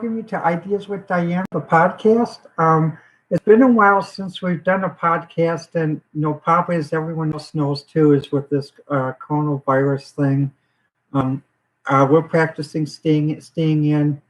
welcome you to Ideas with Diane, the podcast. It's been a while since we've done a podcast, and probably as everyone else knows too, is with this coronavirus thing. Um, we're practicing staying in,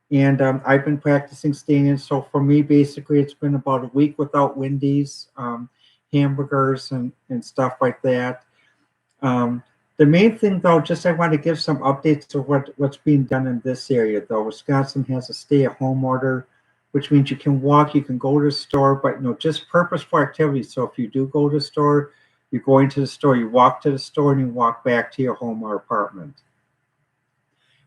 and I've been practicing staying in. So for me, basically, it's been about a week without Wendy's, hamburgers, and stuff like that. Um, the main thing, though, just I want to give some updates to what's being done in this area, though. Wisconsin has a stay-at-home order, which means you can walk, you can go to the store, but just purposeful activities. So if you do go to the store, you're going to the store, you walk to the store, and you walk back to your home or apartment.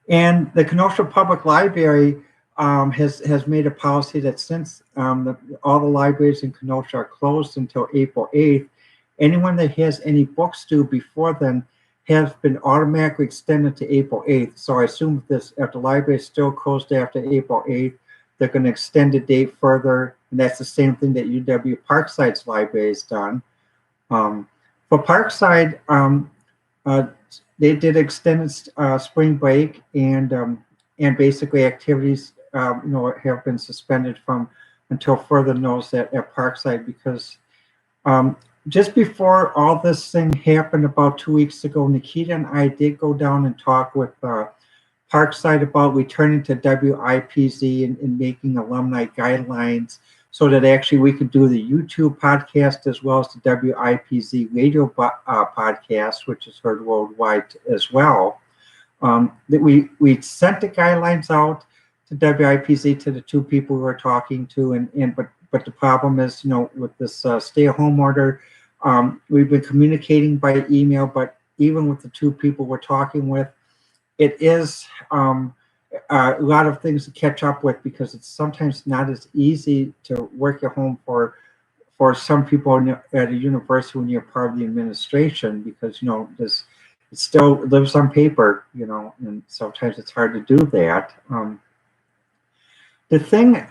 And the Kenosha Public Library has made a policy that since all the libraries in Kenosha are closed until April 8th, anyone that has any books due before then have been automatically extended to April 8th. So I assume if the library is still closed after April 8th, they're going to extend the date further. And that's the same thing that UW Parkside's library has done. For Parkside, they did extended spring break, and basically activities have been suspended from until further notice at Parkside, because just before all this thing happened about 2 weeks ago, Nikita and I did go down and talk with Parkside about returning to WIPZ and making alumni guidelines so that actually we could do the YouTube podcast as well as the WIPZ radio podcast, which is heard worldwide as well. That we sent the guidelines out to WIPZ to the two people we were talking to, but the problem is, with this stay-at-home order, we've been communicating by email, but even with the two people we're talking with, it is a lot of things to catch up with, because it's sometimes not as easy to work at home for some people at a university when you're part of the administration, because it still lives on paper, and sometimes it's hard to do that.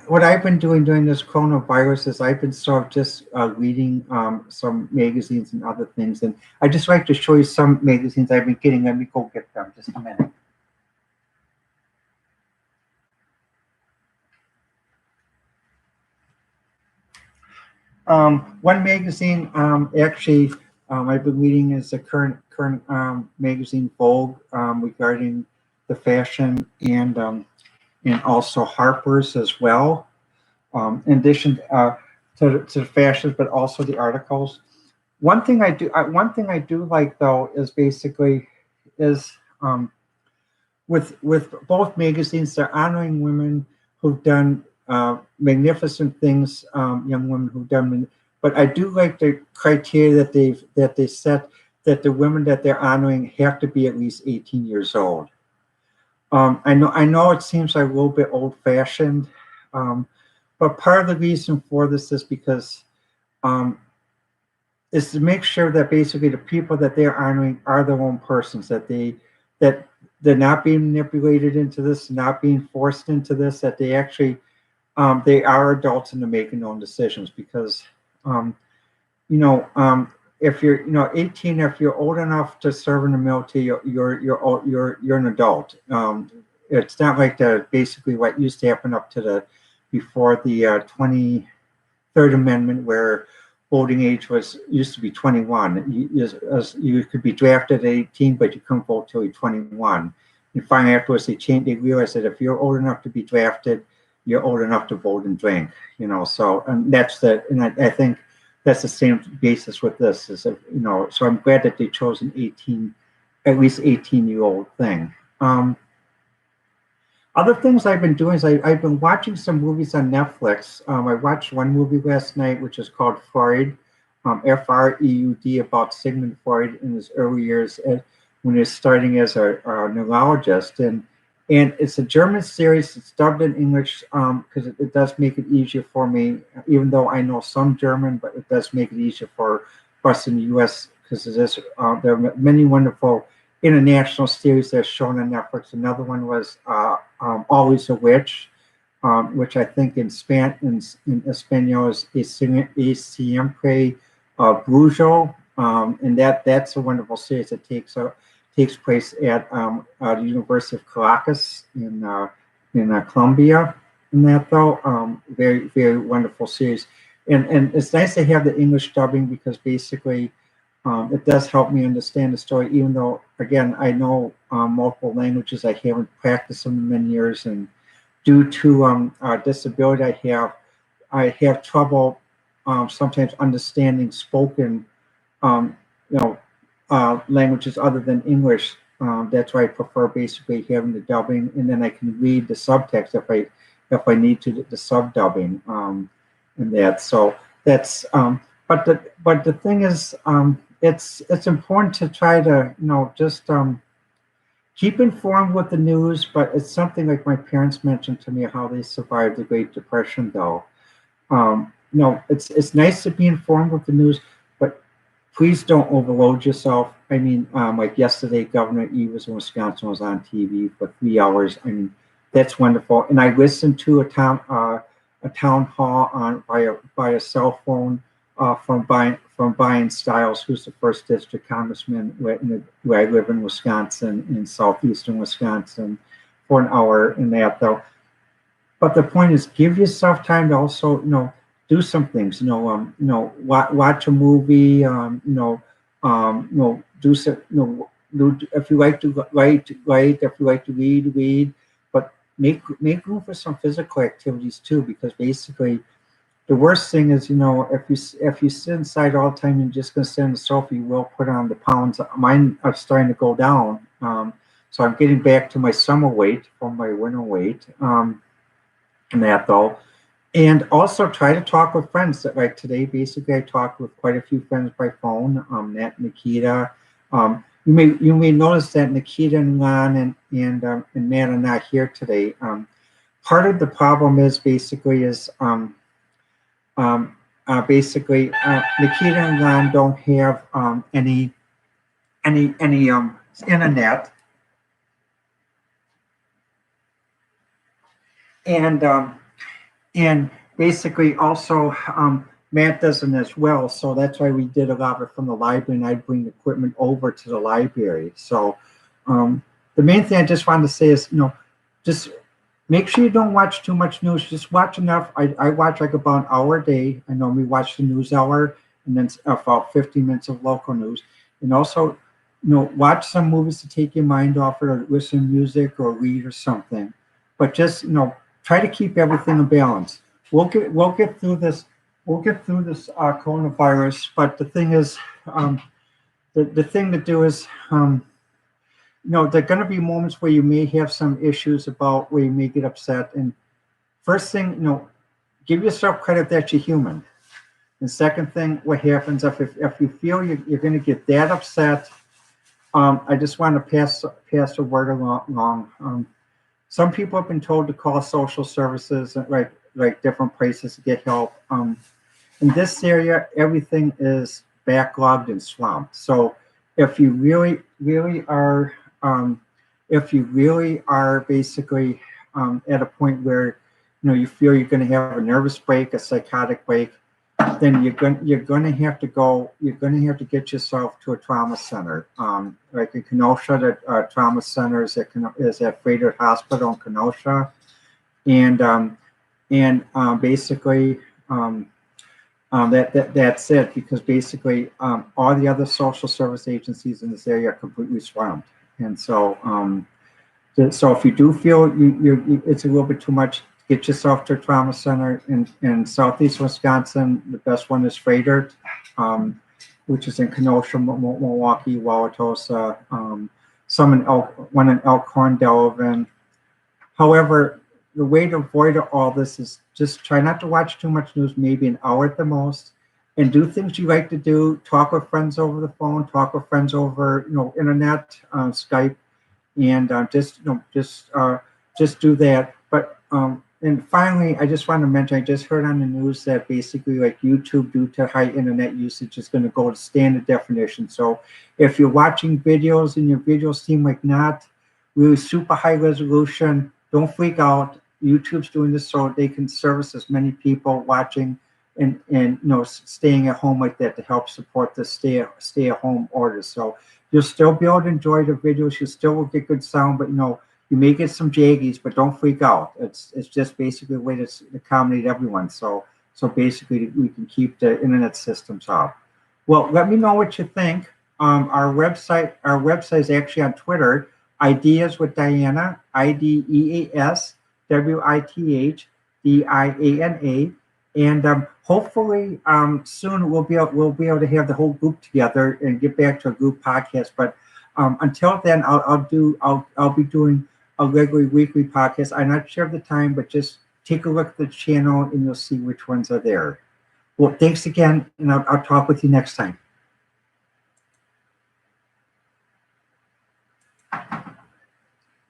What I've been doing during this coronavirus is I've been sort of just reading some magazines and other things, and I just like to show you some magazines I've been getting. Let me go get them just a minute. One magazine actually I've been reading is the current magazine Vogue regarding the fashion, and also Harper's as well. In addition to the fashions, but also the articles. One thing I do like, though, is basically with both magazines, they're honoring women who've done magnificent things, young women who've done. But I do like the criteria that they set, that the women that they're honoring have to be at least 18 years old. I know it seems like a little bit old-fashioned, but part of the reason for this is because is to make sure that basically the people that they're honoring are their own persons, that they're not being manipulated into this, not being forced into this, that they actually they are adults and they're making their own decisions. Because if you're 18, if you're old enough to serve in the military, you're an adult. It's not like basically what used to happen up to before the 23rd Amendment, where voting age used to be 21. You could be drafted at 18, but you couldn't vote till you're 21. And finally, afterwards, they realized that if you're old enough to be drafted, you're old enough to vote and drink. So and I think that's the same basis with this. So I'm glad that they chose at least 18-year-old thing. Other things I've been doing is I've been watching some movies on Netflix. I watched one movie last night, which is called Freud, Freud, about Sigmund Freud in his early years when he was starting as a neurologist. And it's a German series. It's dubbed in English because it does make it easier for me, even though I know some German, but it does make it easier for us in the U.S. because there are many wonderful international series that are shown on Netflix. Another one was Always a Witch, which I think in Espanol is Y Siempre Brujo, and that's a wonderful series that takes place at the University of Caracas in Columbia in that though. Very, very wonderful series. And it's nice to have the English dubbing because basically it does help me understand the story, even though, again, I know multiple languages. I haven't practiced them in many years. And due to disability I have trouble sometimes understanding spoken, um, you know, languages other than English. That's why I prefer basically having the dubbing, and then I can read the subtext if I need to the sub dubbing and that. So that's but the thing is, it's important to try to just keep informed with the news. But it's something like my parents mentioned to me how they survived the Great Depression, though. It's nice to be informed with the news, but please don't overload yourself. I mean, like yesterday, Governor Evers in Wisconsin was on TV for 3 hours. I mean, that's wonderful. And I listened to a town hall on by a cell phone from Brian Stiles, who's the first district congressman where I live in Wisconsin, in southeastern Wisconsin, for an hour in that though. But the point is, give yourself time to also, do some things. Watch a movie. Do some. If you like to write. If you like to read. But make room for some physical activities too, because basically, the worst thing is, if you sit inside all the time and just gonna sit on the sofa, you will put on the pounds. Mine are starting to go down. So I'm getting back to my summer weight from my winter weight. And that though, and also try to talk with friends. That like today, basically, I talked with quite a few friends by phone. Nat, Nikita. You may notice that Nikita and Lon and Matt are not here today. Part of the problem is basically Nikita and Lon don't have any internet. And basically also Matt doesn't as well, so that's why we did a lot of it from the library, and I'd bring equipment over to the library. So the main thing I just wanted to say is, just make sure you don't watch too much news. Just watch enough. I watch like about an hour a day. I normally watch the news hour and then about 15 minutes of local news. And also, watch some movies to take your mind off it, or listen to music or read or something. But just, try to keep everything in balance. We'll get through this. We'll get through this coronavirus. But the thing is, the thing to do is, there are going to be moments where you may have some issues about where you may get upset. And first thing, give yourself credit that you're human. And second thing, what happens if you feel you're going to get that upset, I just want to pass a word along. Some people have been told to call social services, like different places to get help. In this area, everything is backlogged and swamped. So if you really, really are, basically at a point where you feel you're going to have a nervous break, a psychotic break, then you're going to have to go. You're going to have to get yourself to a trauma center. Like in Kenosha, the trauma center is at Frederick Hospital in Kenosha, and basically that's it, because basically all the other social service agencies in this area are completely swamped, and so so if you do feel it's a little bit too much, get yourself to a trauma center in southeast Wisconsin. The best one is Frederick, which is in Kenosha, Milwaukee, Wauwatosa, one in Elkhorn, Delavan. However, the way to avoid all this is just try not to watch too much news, maybe an hour at the most, and do things you like to do. Talk with friends over the phone, talk with friends over internet, Skype, and just do that. But and finally, I just want to mention, I just heard on the news that basically like YouTube, due to high internet usage, is going to go to standard definition. So if you're watching videos and your videos seem like not really super high resolution, don't freak out. YouTube's doing this so they can service as many people watching and staying at home like that to help support the stay at home orders. So you'll still be able to enjoy the videos. You still will get good sound, but You may get some jaggies, but don't freak out. It's just basically a way to accommodate everyone. So basically, we can keep the internet systems up. Well, let me know what you think. Our website is actually on Twitter. Ideas with Diana, IDEASWITHDIANA, and hopefully soon we'll be able to have the whole group together and get back to a group podcast. But until then, I'll be doing a regular weekly podcast. I'm not sure of the time, but just take a look at the channel and you'll see which ones are there. Well, thanks again, and I'll talk with you next time.